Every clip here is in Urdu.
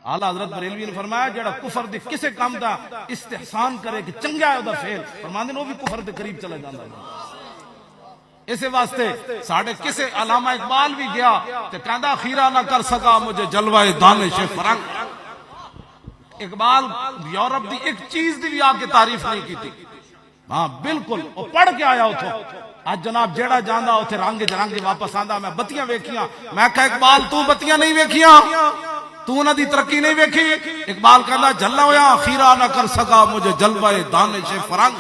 آلہ حضرت بریلوی نے فرمایا جڑا کفر دے کسے کام دا استحسان کرے کہ چنگا ہے او دا فعل فرماندے نے وہ بھی کفر دے قریب چلا جاندا ہے۔ اسے واسطے ساڑھے کسے علامہ اقبال بھی گیا کہ کہندا خیرہ نہ کر سکا مجھے جلوہ دانش فرنگ۔ اقبال یورپ دی ایک چیز دی بھی آ کے تعریف نہیں کی تھی، ہاں بالکل وہ پڑھ کے آیا اتھو۔ آج جناب جیڑا جاندہ اتھے رنگ جرانگے واپس آندہ میں بتیاں ویکھیاں، میں کہا اقبال تو بتیاں نہیں ویکھیاں، تو نہ دی ترقی نہیں ویکھی۔ اقبال کہنا جلنا ہویا خیرہ نہ کر سکا مجھے جلوہ دانش فرنگ،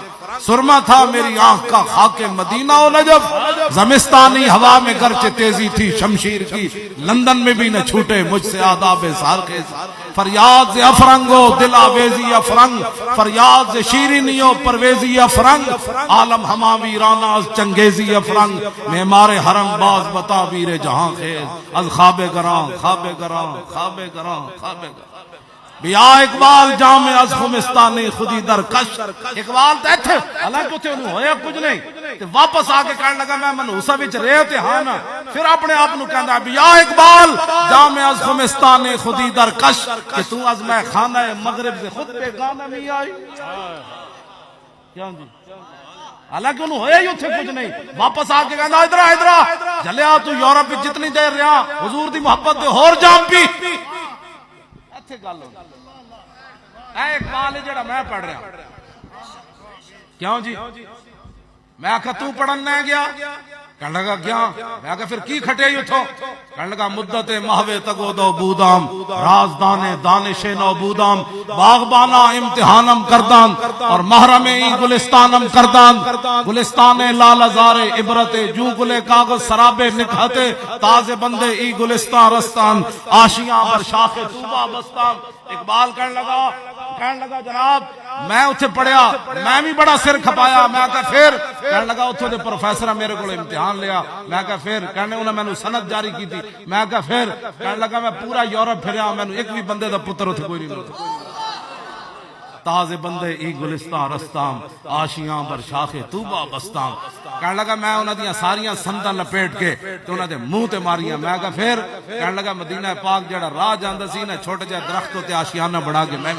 سرما تھا میری آنکھ کا خاک مدینہ و نجف، زمستانی ہوا میں گرچہ تیزی تھی شمشیر کی، لندن میں بھی نہ چھوٹے مجھ سے آداب سارخیز، فریاد سے افرنگو دل آویزی افرنگ، فریاد سے شیرینی و پرویزی افرنگ، عالم ہما ویرانہ از چنگیزی افرنگ، معمار حرم باز بتا ویر جہاں خیز، از خواب گراں خواب گراں خواب گراں خواب گراں بیا اقبال جامع از خمستانی خودی در کش۔ اقبال تے تھے حالانکہ اتھے انہوں ہویا کچھ نہیں، تے واپس آ کے کہنے لگا میں منحوسہ وچ رہے تے ہاں نا، پھر اپنے آپ نو کہندا بیا اقبال جامع از خمستانی خودی در کش، کہ تو از میں خانہ مغرب سے خود پہ گانا نہیں آئی۔ کیا جی حالانکہ انہوں ہویا ہی اتھے کچھ نہیں، واپس آ کے کہندا ادھر ادھر جلیا تو یورپ وچ جتنی دیر رہا حضور دی محبت دے ہور جام پی۔ ایتھے گل ہو اے اقبال ہے جڑا میں پڑھ رہا، کیوں جی میں آکھا تو پڑھن نہ گیا، کہنے لگا کیا، میں آکھا پھر کی کھٹے ہی اتھو، کہنے لگا مدت مہوے تگو دو بودام، رازدان دانش نو بودام، باغبانا امتحانم کردان اور محرم ای گلستانم کردان، گلستان لال ازار عبرت جو گلے کاغذ سرابے نکھاتے، تازے بندے ای گلستان رستان، آشیاں بر شاخ طوبہ بستان۔ اقبال کہنے لگا جناب میں اتھے پڑھیا، میں بھی بڑا سر کھپایا، میں کہا پھر، کہنے لگا اتھے دے پروفیسرہ میرے کو امتحان لیا، میں کہا پھر، کہنے انہوں نے میں سند جاری کی تھی، میں کہا پھر، کہنے لگا میں پورا یورپ پھریا، میں ایک بھی بندے دا پتر اتھے کوئی نہیں ملتا، تازے بندے ای گلستان رستان، آشیاں بر شاخ طوبہ بستان۔ کہنے لگا میں انہوں دیاں ساریاں سندہ لپیٹ کے تو انہوں دے منہ تے ماریاں، میں کہا پھر، کہنے لگا مدینہ پاک جڑا راہ جاندہ سی نا چھوٹے جائے درختوں تے آشیانہ بڑھا کے میں